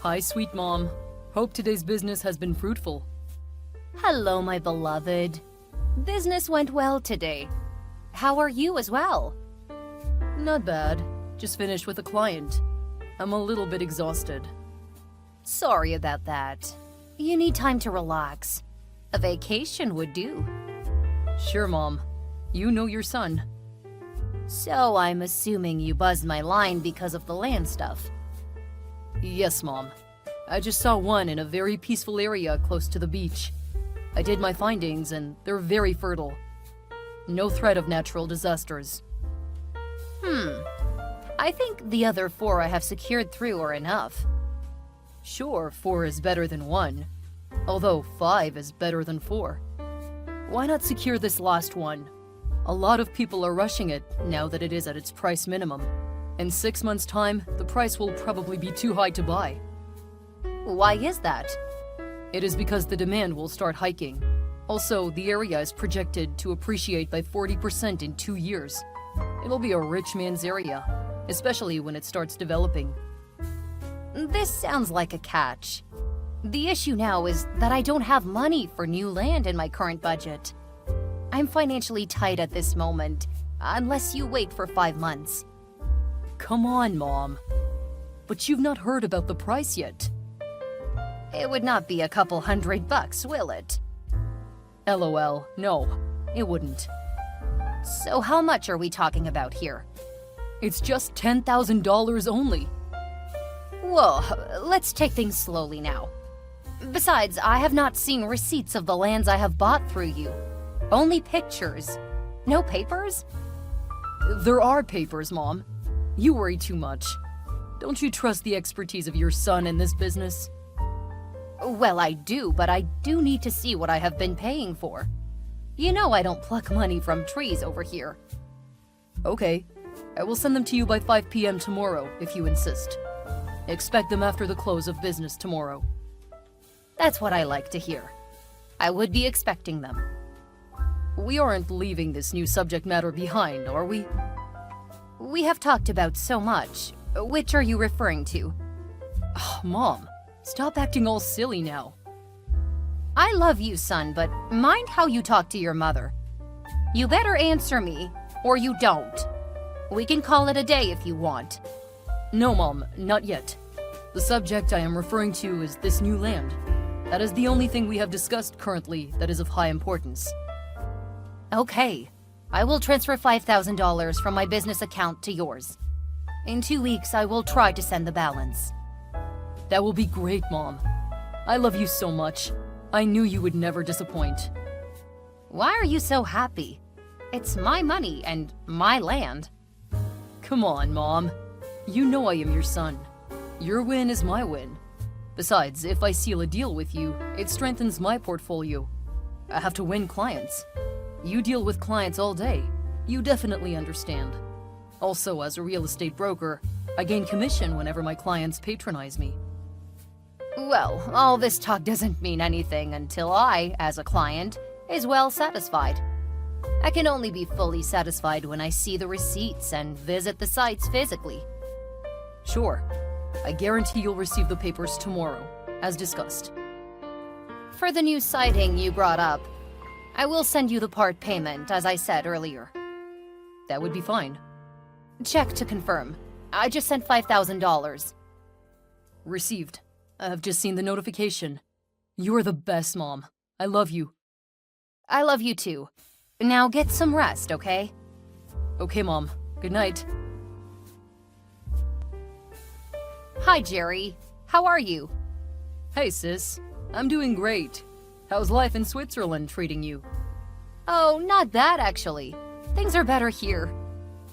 Hi, sweet mom. Hope today's business has been fruitful. Hello, my beloved. Business went well today. How are you as well? Not bad. Just finished with a client. I'm a little bit exhausted. Sorry about that. You need time to relax. A vacation would do. Sure, Mom. You know your son. So I'm assuming you buzzed my line because of the land stuff. Yes, Mom. I just saw one in a very peaceful area close to the beach. I did my findings and they're very fertile. No threat of natural disasters. I think the other 4 I have secured through are enough. Sure, 4 is better than 1. Although 5 is better than 4. Why not secure this last one? A lot of people are rushing it now that it is at its price minimum. In 6 months' time, the price will probably be too high to buy. Why is that? It is because the demand will start hiking. Also, the area is projected to appreciate by 40% in 2 years. It'll be a rich man's area, especially when it starts developing. This sounds like a catch. The issue now is that I don't have money for new land in my current budget. I'm financially tight at this moment, unless you wait for 5 months. Come on, Mom. But you've not heard about the price yet. It would not be a couple $100, will it? LOL, no, it wouldn't. So how much are we talking about here? It's just $10,000 only. Whoa, let's take things slowly now. Besides, I have not seen receipts of the lands I have bought through you. Only pictures. No papers? There are papers, Mom. You worry too much. Don't you trust the expertise of your son in this business? Well, I do, but I do need to see what I have been paying for. You know I don't pluck money from trees over here. Okay, I will send them to you by 5 p.m. tomorrow, if you insist. Expect them after the close of business tomorrow. That's what I like to hear. I would be expecting them. We aren't leaving this new subject matter behind, are we? We have talked about so much. Which are you referring to? Oh, Mom, stop acting all silly now. I love you, son, but mind how you talk to your mother. You better answer me, or you don't. We can call it a day if you want. No, Mom, not yet. The subject I am referring to is this new land. That is the only thing we have discussed currently that is of high importance. Okay, I will transfer $5,000 from my business account to yours. In 2 weeks, I will try to send the balance. That will be great, Mom. I love you so much. I knew you would never disappoint. Why are you so happy? It's my money and my land. Come on, Mom. You know I am your son. Your win is my win. Besides, if I seal a deal with you, it strengthens my portfolio. I have to win clients. You deal with clients all day. You definitely understand. Also, as a real estate broker, I gain commission whenever my clients patronize me. Well, all this talk doesn't mean anything until I, as a client, is well satisfied. I can only be fully satisfied when I see the receipts and visit the sites physically. Sure. I guarantee you'll receive the papers tomorrow, as discussed. For the new siting you brought up, I will send you the part payment, as I said earlier. That would be fine. Check to confirm. I just sent $5,000. Received. I have just seen the notification. You are the best, Mom. I love you. I love you too. Now get some rest, okay? Okay, Mom. Good night. Hi, Jerry. How are you? Hey, sis. I'm doing great. How's life in Switzerland treating you? Oh, not bad, actually. Things are better here.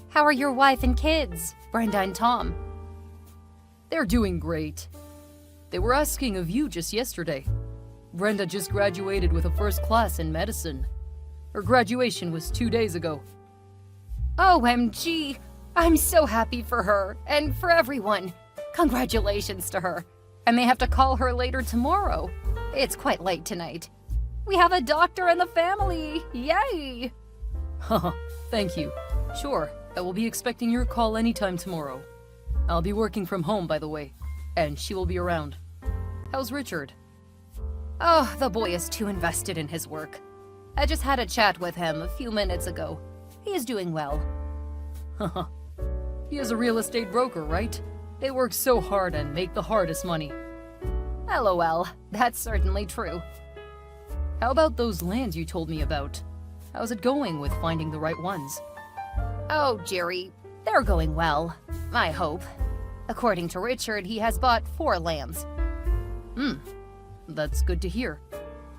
How are your wife and kids, Brenda and Tom? They're doing great. They were asking of you just yesterday. Brenda just graduated with a first class in medicine. Her graduation was 2 days ago. OMG! I'm so happy for her, and for everyone. Congratulations to her. I may have to call her later tomorrow. It's quite late tonight. We have a doctor in the family! Yay! Haha, thank you. Sure, I will be expecting your call anytime tomorrow. I'll be working from home, by the way, and she will be around. How's Richard? Oh, the boy is too invested in his work. I just had a chat with him a few minutes ago. He is doing well. Haha. He is a real estate broker, right? They work so hard and make the hardest money. LOL, that's certainly true. How about those lands you told me about? How's it going with finding the right ones? Oh, Jerry, they're going well, I hope. According to Richard, he has bought 4 lands. That's good to hear.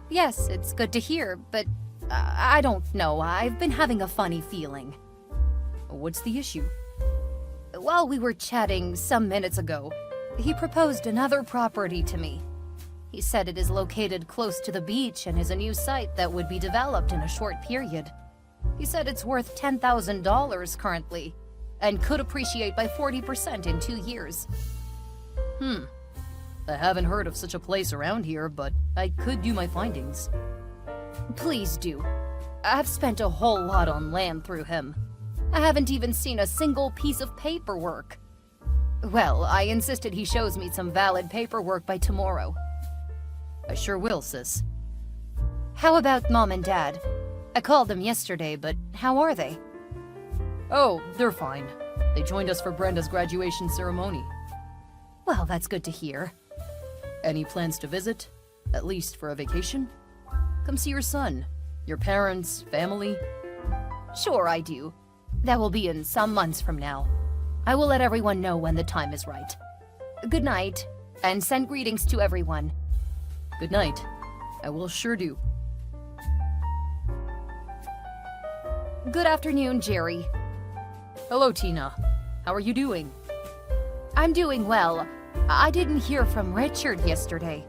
Yes, it's good to hear, but I don't know. I've been having a funny feeling. What's the issue? While we were chatting some minutes ago, he proposed another property to me. He said it is located close to the beach and is a new site that would be developed in a short period. He said it's worth $10,000 currently and could appreciate by 40% in 2 years. I haven't heard of such a place around here, but I could do my findings. Please do. I've spent a whole lot on land through him. I haven't even seen a single piece of paperwork. Well, I insisted he shows me some valid paperwork by tomorrow. I sure will, sis. How about Mom and Dad? I called them yesterday, but how are they? Oh, they're fine. They joined us for Brenda's graduation ceremony. Well, that's good to hear. Any plans to visit? At least for a vacation? Come see your son, your parents, family. Sure, I do. That will be in some months from now. I will let everyone know when the time is right. Good night, and send greetings to everyone. Good night. I will sure do. Good afternoon, Jerry. Hello, Tina. How are you doing? I'm doing well. I didn't hear from Richard yesterday.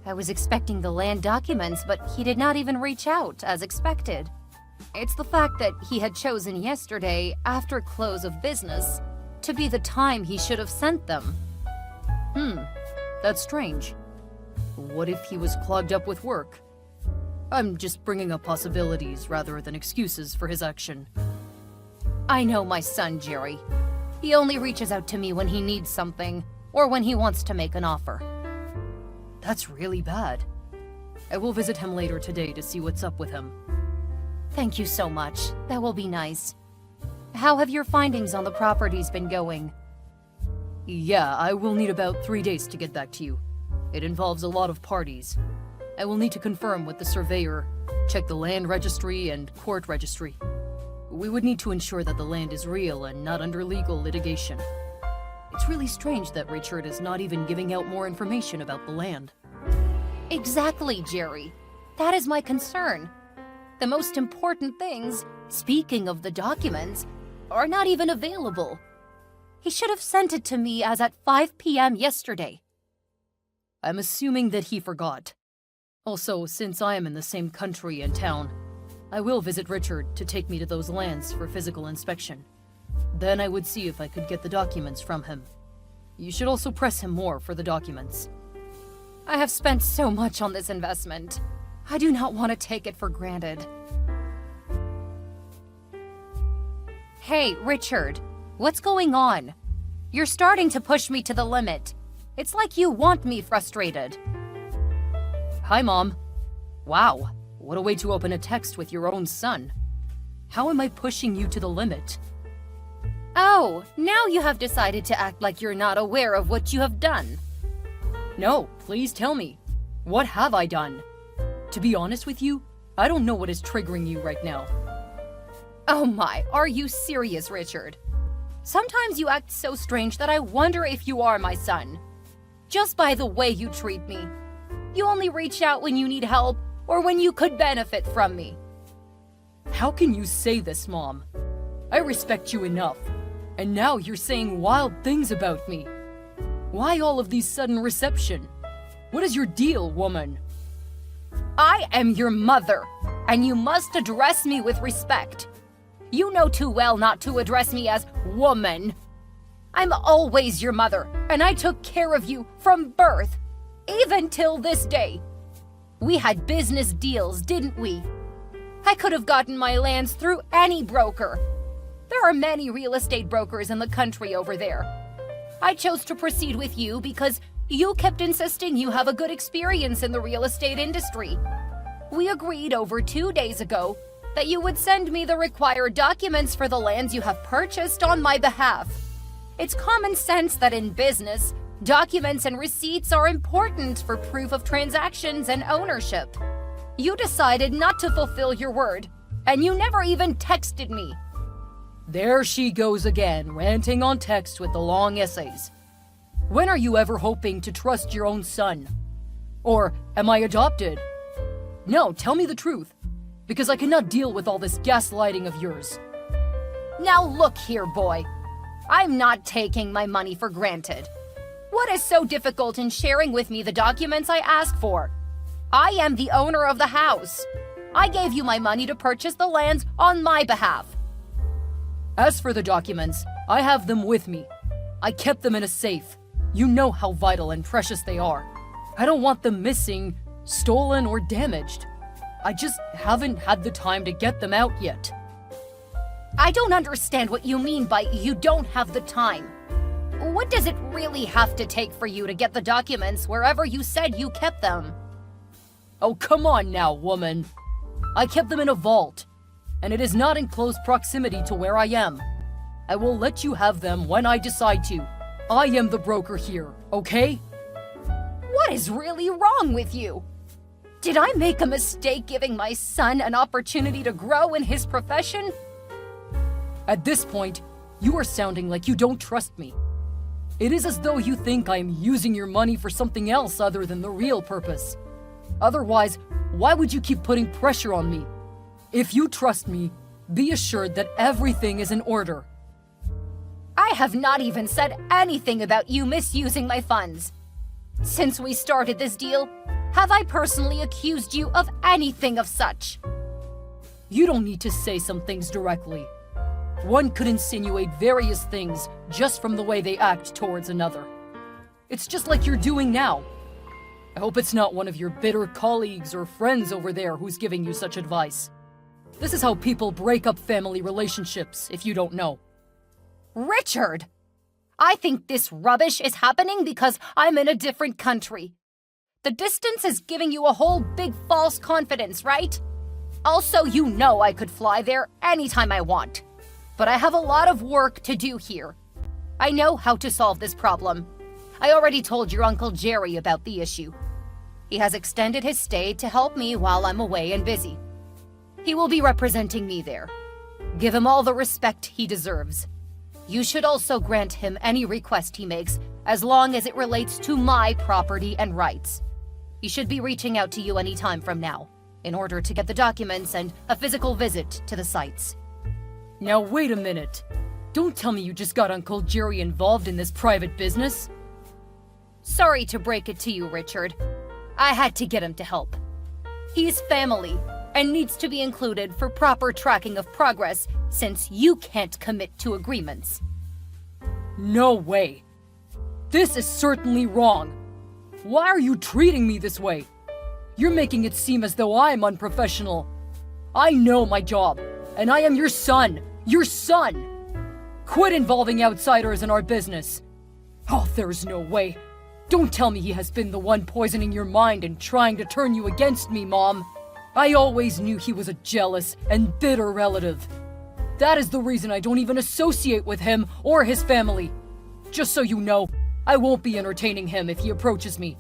I was expecting the land documents, but he did not even reach out, as expected. It's the fact that he had chosen yesterday, after close of business, to be the time he should have sent them. That's strange. What if he was clogged up with work? I'm just bringing up possibilities rather than excuses for his action. I know my son, Jerry. He only reaches out to me when he needs something, or when he wants to make an offer. That's really bad. I will visit him later today to see what's up with him. Thank you so much. That will be nice. How have your findings on the properties been going? Yeah, I will need about 3 days to get back to you. It involves a lot of parties. I will need to confirm with the surveyor, check the land registry and court registry. We would need to ensure that the land is real and not under legal litigation. It's really strange that Richard is not even giving out more information about the land. Exactly, Jerry. That is my concern. The most important things, speaking of the documents, are not even available. He should have sent it to me as at 5 p.m. yesterday. I'm assuming that he forgot. Also, since I am in the same country and town, I will visit Richard to take me to those lands for physical inspection. Then I would see if I could get the documents from him. You should also press him more for the documents. I have spent so much on this investment. I do not want to take it for granted. Hey, Richard, what's going on? You're starting to push me to the limit. It's like you want me frustrated. Hi, Mom. Wow, what a way to open a text with your own son. How am I pushing you to the limit? Oh, now you have decided to act like you're not aware of what you have done. No, please tell me. What have I done? To be honest with you, I don't know what is triggering you right now. Oh my, are you serious, Richard? Sometimes you act so strange that I wonder if you are my son. Just by the way you treat me. You only reach out when you need help or when you could benefit from me. How can you say this, Mom? I respect you enough, and now you're saying wild things about me. Why all of these sudden reception? What is your deal, woman? I am your mother, and you must address me with respect. You know too well not to address me as woman. I'm always your mother, and I took care of you from birth, even till this day. We had business deals, didn't we? I could have gotten my lands through any broker. There are many real estate brokers in the country over there. I chose to proceed with you because You kept insisting you have a good experience in the real estate industry. We agreed over 2 days ago that you would send me the required documents for the lands you have purchased on my behalf. It's common sense that in business, documents and receipts are important for proof of transactions and ownership. You decided not to fulfill your word, and you never even texted me. There she goes again, ranting on text with the long essays. When are you ever hoping to trust your own son? Or am I adopted? No, tell me the truth, because I cannot deal with all this gaslighting of yours. Now look here, boy. I'm not taking my money for granted. What is so difficult in sharing with me the documents I asked for? I am the owner of the house. I gave you my money to purchase the lands on my behalf. As for the documents, I have them with me. I kept them in a safe. You know how vital and precious they are. I don't want them missing, stolen, or damaged. I just haven't had the time to get them out yet. I don't understand what you mean by you don't have the time. What does it really have to take for you to get the documents wherever you said you kept them? Oh, come on now, woman. I kept them in a vault, and it is not in close proximity to where I am. I will let you have them when I decide to. I am the broker here, okay? What is really wrong with you? Did I make a mistake giving my son an opportunity to grow in his profession? At this point, you are sounding like you don't trust me. It is as though you think I am using your money for something else other than the real purpose. Otherwise, why would you keep putting pressure on me? If you trust me, be assured that everything is in order. I have not even said anything about you misusing my funds. Since we started this deal, have I personally accused you of anything of such? You don't need to say some things directly. One could insinuate various things just from the way they act towards another. It's just like you're doing now. I hope it's not one of your bitter colleagues or friends over there who's giving you such advice. This is how people break up family relationships, if you don't know. Richard! I think this rubbish is happening because I'm in a different country. The distance is giving you a whole big false confidence, right? Also, you know I could fly there anytime I want. But I have a lot of work to do here. I know how to solve this problem. I already told your Uncle Jerry about the issue. He has extended his stay to help me while I'm away and busy. He will be representing me there. Give him all the respect he deserves. You should also grant him any request he makes, as long as it relates to my property and rights. He should be reaching out to you any time from now, in order to get the documents and a physical visit to the sites. Now wait a minute. Don't tell me you just got Uncle Jerry involved in this private business. Sorry to break it to you, Richard. I had to get him to help. He's family and needs to be included for proper tracking of progress since you can't commit to agreements. No way. This is certainly wrong. Why are you treating me this way? You're making it seem as though I'm unprofessional. I know my job, and I am your son. Your son! Quit involving outsiders in our business. Oh, there's no way. Don't tell me he has been the one poisoning your mind and trying to turn you against me, Mom. I always knew he was a jealous and bitter relative. That is the reason I don't even associate with him or his family. Just so you know, I won't be entertaining him if he approaches me.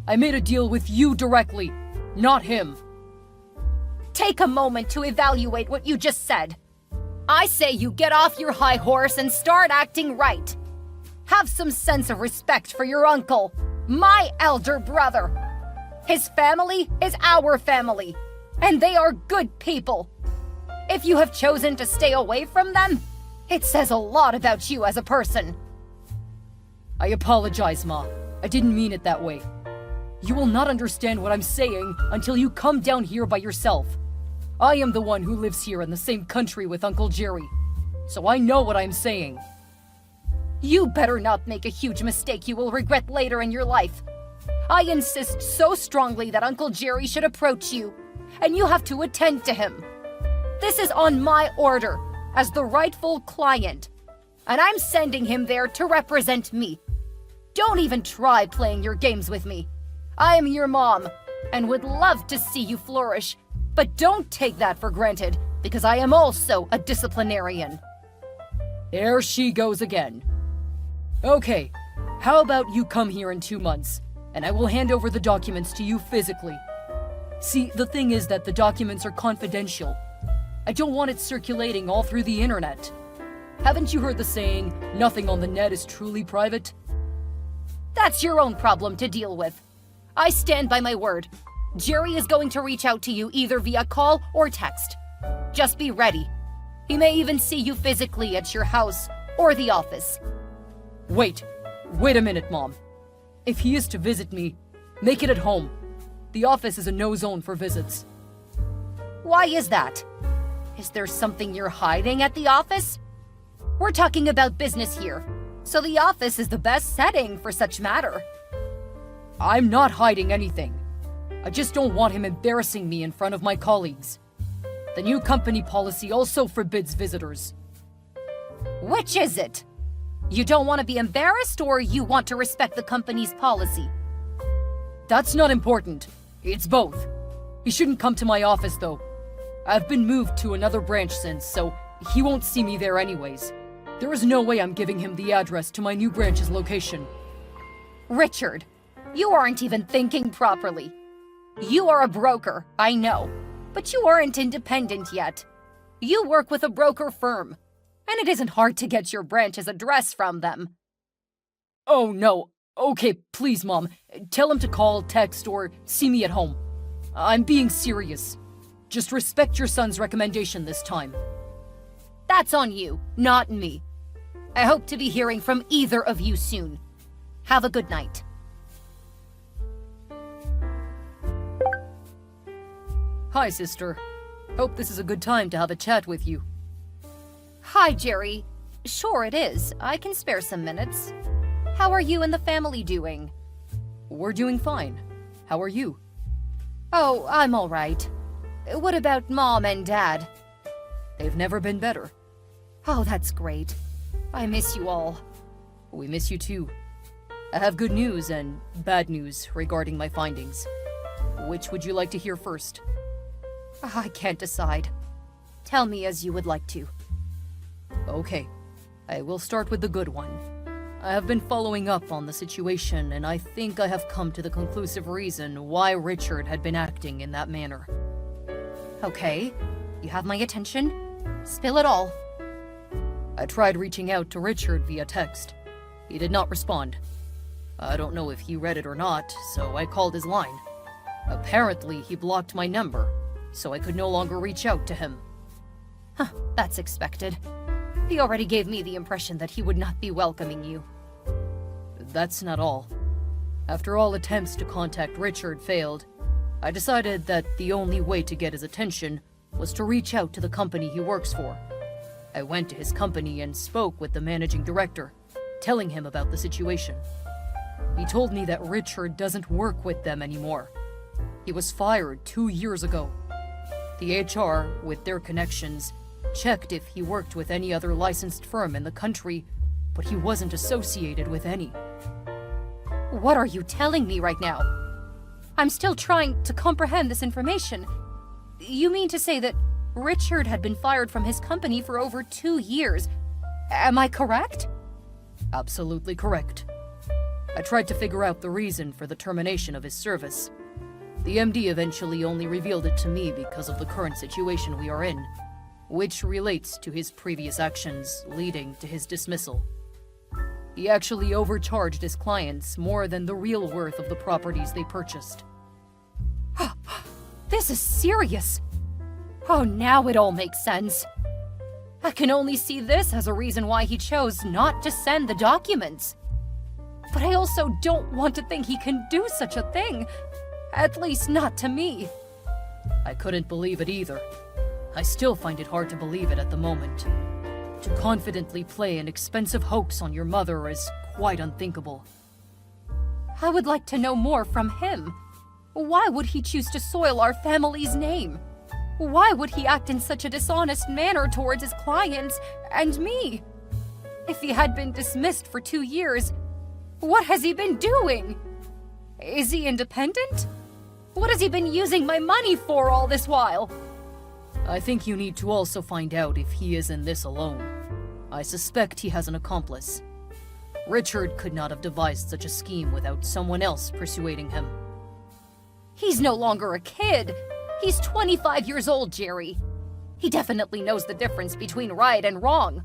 I made a deal with you directly, not him. Take a moment to evaluate what you just said. I say you get off your high horse and start acting right. Have some sense of respect for your uncle, my elder brother. His family is our family, and they are good people. If you have chosen to stay away from them, it says a lot about you as a person. I apologize, Ma. I didn't mean it that way. You will not understand what I'm saying until you come down here by yourself. I am the one who lives here in the same country with Uncle Jerry, so I know what I'm saying. You better not make a huge mistake you will regret later in your life. I insist so strongly that Uncle Jerry should approach you, and you have to attend to him. This is on my order, as the rightful client, and I'm sending him there to represent me. Don't even try playing your games with me. I am your mom, and would love to see you flourish, but don't take that for granted, because I am also a disciplinarian. There she goes again. Okay, how about you come here in 2 months, and I will hand over the documents to you physically. See, the thing is that the documents are confidential. I don't want it circulating all through the internet. Haven't you heard the saying, nothing on the net is truly private? That's your own problem to deal with. I stand by my word. Jerry is going to reach out to you either via call or text. Just be ready. He may even see you physically at your house or the office. Wait a minute, Mom. If he is to visit me, make it at home. The office is a no zone for visits. Why is that? Is there something you're hiding at the office? We're talking about business here, so the office is the best setting for such matter. I'm not hiding anything. I just don't want him embarrassing me in front of my colleagues. The new company policy also forbids visitors. Which is it? You don't want to be embarrassed, or you want to respect the company's policy? That's not important. It's both. He shouldn't come to my office, though. I've been moved to another branch since, so he won't see me there anyways. There is no way I'm giving him the address to my new branch's location. Richard, you aren't even thinking properly. You are a broker, I know, but you aren't independent yet. You work with a broker firm, and it isn't hard to get your branch's address from them. Oh, no. Okay, please, Mom. Tell him to call, text, or see me at home. I'm being serious. Just respect your son's recommendation this time. That's on you, not me. I hope to be hearing from either of you soon. Have a good night. Hi, sister. Hope this is a good time to have a chat with you. Hi, Jerry. Sure it is. I can spare some minutes. How are you and the family doing? We're doing fine. How are you? Oh, I'm all right. What about Mom and Dad? They've never been better. Oh, that's great. I miss you all. We miss you too. I have good news and bad news regarding my findings. Which would you like to hear first? I can't decide. Tell me as you would like to. Okay, I will start with the good one. I have been following up on the situation, and I think I have come to the conclusive reason why Richard had been acting in that manner. Okay, you have my attention. Spill it all. I tried reaching out to Richard via text. He did not respond. I don't know if he read it or not, so I called his line. Apparently, he blocked my number, so I could no longer reach out to him. Huh, that's expected. He already gave me the impression that he would not be welcoming you. That's not all. After all attempts to contact Richard failed, I decided that the only way to get his attention was to reach out to the company he works for. I went to his company and spoke with the managing director, telling him about the situation. He told me that Richard doesn't work with them anymore. He was fired 2 years ago. The HR, with their connections, checked if he worked with any other licensed firm in the country, but he wasn't associated with any. What are you telling me right now? I'm still trying to comprehend this information. You mean to say that Richard had been fired from his company for over 2 years? Am I correct? Absolutely correct. I tried to figure out the reason for the termination of his service. The MD eventually only revealed it to me because of the current situation we are in, which relates to his previous actions leading to his dismissal. He actually overcharged his clients more than the real worth of the properties they purchased. This is serious. Oh, now it all makes sense. I can only see this as a reason why he chose not to send the documents. But I also don't want to think he can do such a thing. At least not to me. I couldn't believe it either. I still find it hard to believe it at the moment. To confidently play an expensive hoax on your mother is quite unthinkable. I would like to know more from him. Why would he choose to soil our family's name? Why would he act in such a dishonest manner towards his clients and me? If he had been dismissed for 2 years, What has he been doing? Is he independent? What has he been using my money for all this while? I think you need to also find out if he is in this alone. I suspect he has an accomplice. Richard could not have devised such a scheme without someone else persuading him. He's no longer a kid. He's 25 years old, Jerry. He definitely knows the difference between right and wrong.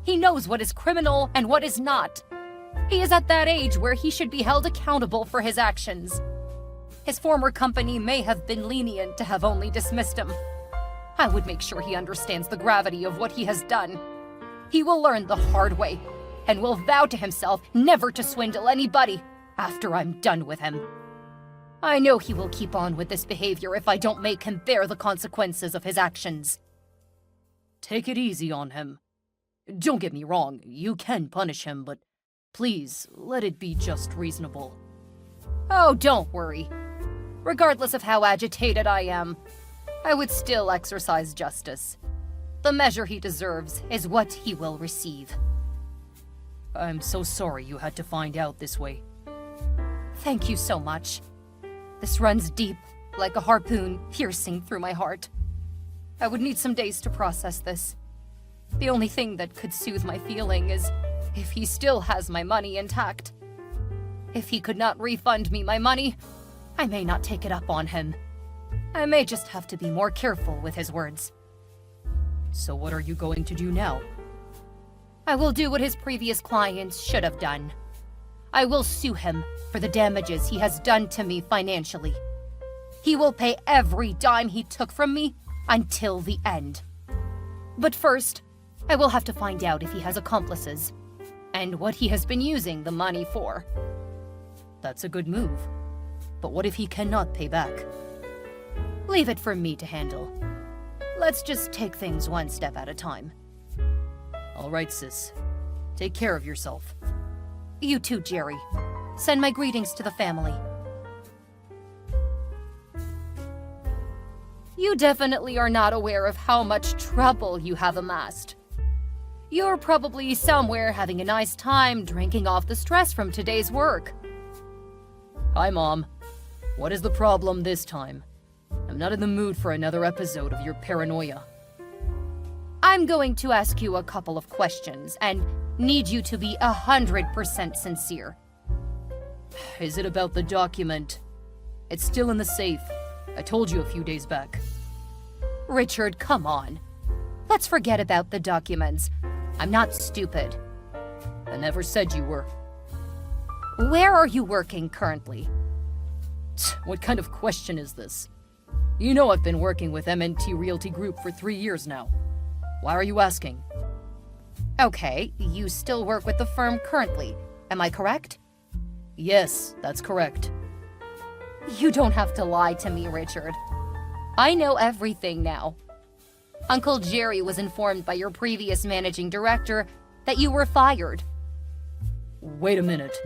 He knows what is criminal and what is not. He is at that age where he should be held accountable for his actions. His former company may have been lenient to have only dismissed him. I would make sure he understands the gravity of what he has done. He will learn the hard way and will vow to himself never to swindle anybody after I'm done with him. I know he will keep on with this behavior if I don't make him bear the consequences of his actions. Take it easy on him. Don't get me wrong, you can punish him, but please, let it be just reasonable. Oh, don't worry. Regardless of how agitated I am, I would still exercise justice. The measure he deserves is what he will receive. I'm so sorry you had to find out this way. Thank you so much. This runs deep, like a harpoon piercing through my heart. I would need some days to process this. The only thing that could soothe my feeling is if he still has my money intact. If he could not refund me my money, I may not take it up on him. I may just have to be more careful with his words. So what are you going to do now? I will do what his previous clients should have done. I will sue him for the damages he has done to me financially. He will pay every dime he took from me until the end. But first, I will have to find out if he has accomplices and what he has been using the money for. That's a good move. But what if he cannot pay back? Leave it for me to handle. Let's just take things one step at a time. All right, sis. Take care of yourself. You too, Jerry. Send my greetings to the family. You definitely are not aware of how much trouble you have amassed. You're probably somewhere having a nice time drinking off the stress from today's work. Hi, Mom. What is the problem this time? I'm not in the mood for another episode of your paranoia. I'm going to ask you a couple of questions and need you to be 100% sincere. Is it about the document? It's still in the safe. I told you a few days back. Richard, come on. Let's forget about the documents. I'm not stupid. I never said you were. Where are you working currently? What kind of question is this? You know I've been working with M&T Realty Group for 3 years now. Why are you asking? Okay, you still work with the firm currently, am I correct? Yes, that's correct. You don't have to lie to me, Richard. I know everything now. Uncle Jerry was informed by your previous managing director that you were fired. Wait a minute.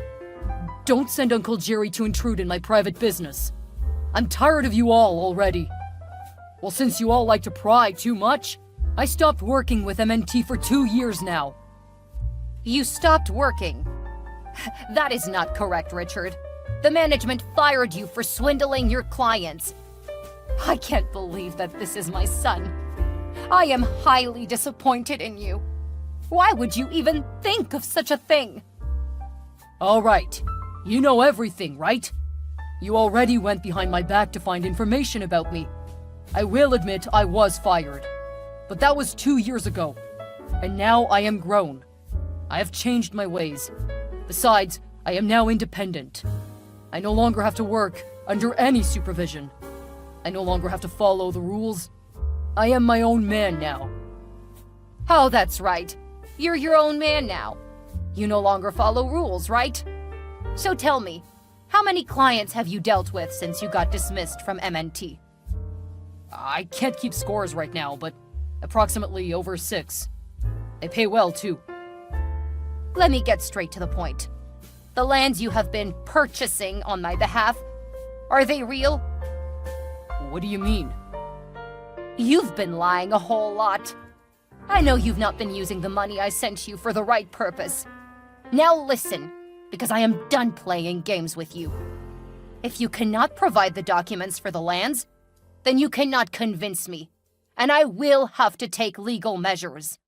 Don't send Uncle Jerry to intrude in my private business. I'm tired of you all already. Well, since you all like to pry too much, I stopped working with M&T for 2 years now. You stopped working? That is not correct, Richard. The management fired you for swindling your clients. I can't believe that this is my son. I am highly disappointed in you. Why would you even think of such a thing? All right. You know everything, right? You already went behind my back to find information about me. I will admit I was fired. But that was 2 years ago. And now I am grown. I have changed my ways. Besides, I am now independent. I no longer have to work under any supervision. I no longer have to follow the rules. I am my own man now. Oh, that's right. You're your own man now. You no longer follow rules, right? So tell me, how many clients have you dealt with since you got dismissed from M&T? I can't keep scores right now, but approximately over 6. They pay well, too. Let me get straight to the point. The lands you have been purchasing on my behalf, are they real? What do you mean? You've been lying a whole lot. I know you've not been using the money I sent you for the right purpose. Now listen, because I am done playing games with you. If you cannot provide the documents for the lands, then you cannot convince me, and I will have to take legal measures.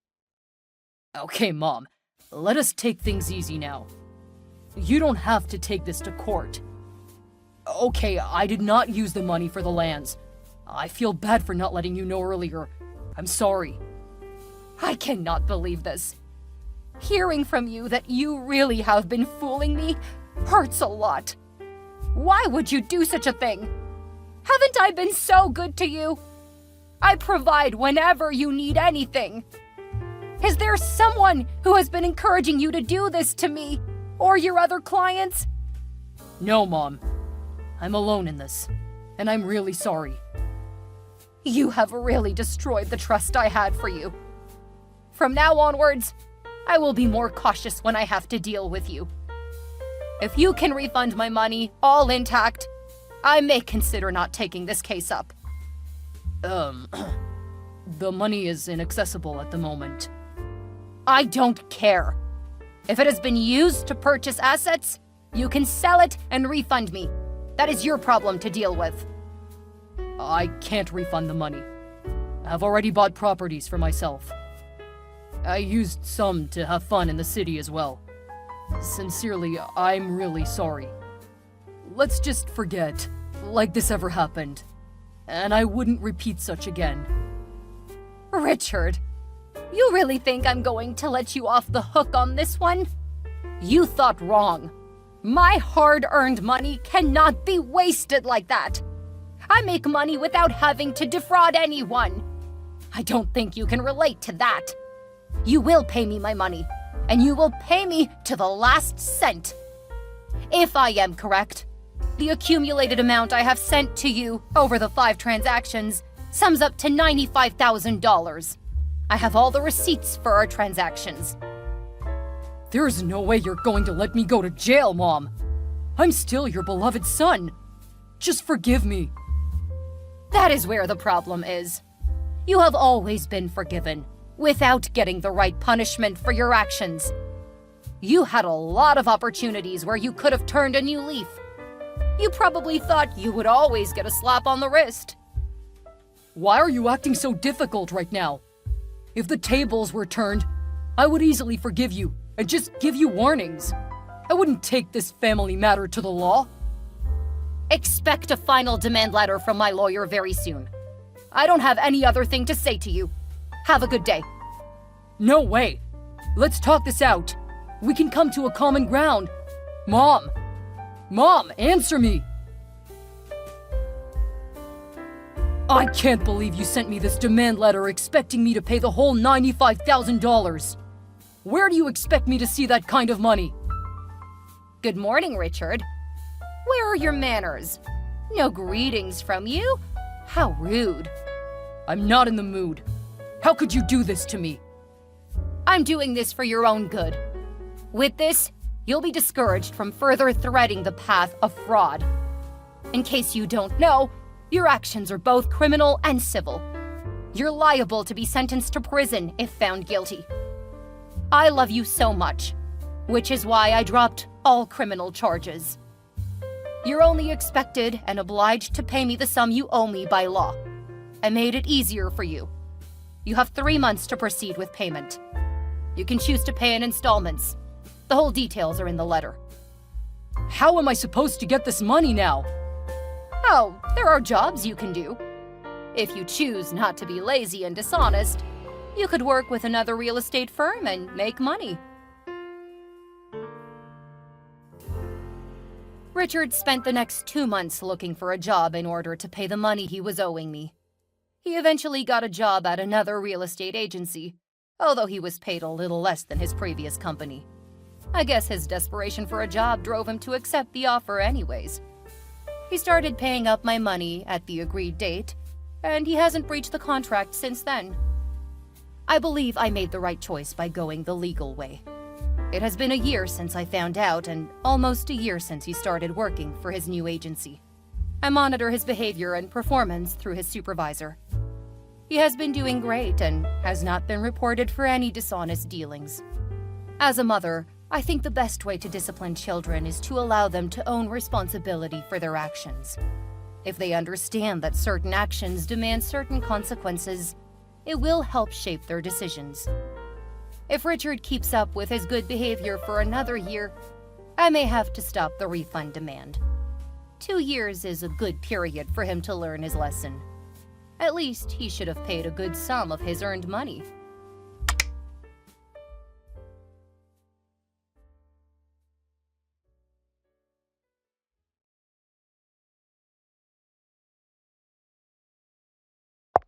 Okay, Mom, let us take things easy now. You don't have to take this to court. Okay, I did not use the money for the lands. I feel bad for not letting you know earlier. I'm sorry. I cannot believe this. Hearing from you that you really have been fooling me hurts a lot. Why would you do such a thing? Haven't I been so good to you? I provide whenever you need anything. Is there someone who has been encouraging you to do this to me or your other clients? No, Mom. I'm alone in this, and I'm really sorry. You have really destroyed the trust I had for you. From now onwards, I will be more cautious when I have to deal with you. If you can refund my money all intact, I may consider not taking this case up. The money is inaccessible at the moment. I don't care. If it has been used to purchase assets, you can sell it and refund me. That is your problem to deal with. I can't refund the money. I've already bought properties for myself. I used some to have fun in the city as well. Sincerely, I'm really sorry. Let's just forget, like this ever happened. And I wouldn't repeat such again. Richard, you really think I'm going to let you off the hook on this one? You thought wrong. My hard-earned money cannot be wasted like that. I make money without having to defraud anyone. I don't think you can relate to that. You will pay me my money, and you will pay me to the last cent. If I am correct, the accumulated amount I have sent to you over the 5 transactions sums up to $95,000. I have all the receipts for our transactions. There's no way you're going to let me go to jail, Mom. I'm still your beloved son. Just forgive me. That is where the problem is. You have always been forgiven, without getting the right punishment for your actions. You had a lot of opportunities where you could have turned a new leaf. You probably thought you would always get a slap on the wrist. Why are you acting so difficult right now? If the tables were turned, I would easily forgive you and just give you warnings. I wouldn't take this family matter to the law. Expect a final demand letter from my lawyer very soon. I don't have any other thing to say to you. Have a good day. No way. Let's talk this out. We can come to a common ground. Mom! Mom, answer me! I can't believe you sent me this demand letter expecting me to pay the whole $95,000. Where do you expect me to see that kind of money? Good morning, Richard. Where are your manners? No greetings from you? How rude. I'm not in the mood. How could you do this to me? I'm doing this for your own good. With this, you'll be discouraged from further threading the path of fraud. In case you don't know, your actions are both criminal and civil. You're liable to be sentenced to prison if found guilty. I love you so much, which is why I dropped all criminal charges. You're only expected and obliged to pay me the sum you owe me by law. I made it easier for you. You have 3 months to proceed with payment. You can choose to pay in installments. The whole details are in the letter. How am I supposed to get this money now? Oh, there are jobs you can do. If you choose not to be lazy and dishonest, you could work with another real estate firm and make money. Richard spent the next 2 months looking for a job in order to pay the money he was owing me. He eventually got a job at another real estate agency, although he was paid a little less than his previous company. I guess his desperation for a job drove him to accept the offer anyways. He started paying up my money at the agreed date, and he hasn't breached the contract since then. I believe I made the right choice by going the legal way. It has been a year since I found out, and almost a year since he started working for his new agency. I monitor his behavior and performance through his supervisor. He has been doing great and has not been reported for any dishonest dealings. As a mother, I think the best way to discipline children is to allow them to own responsibility for their actions. If they understand that certain actions demand certain consequences, it will help shape their decisions. If Richard keeps up with his good behavior for another year, I may have to stop the refund demand. 2 years is a good period for him to learn his lesson. At least he should have paid a good sum of his earned money.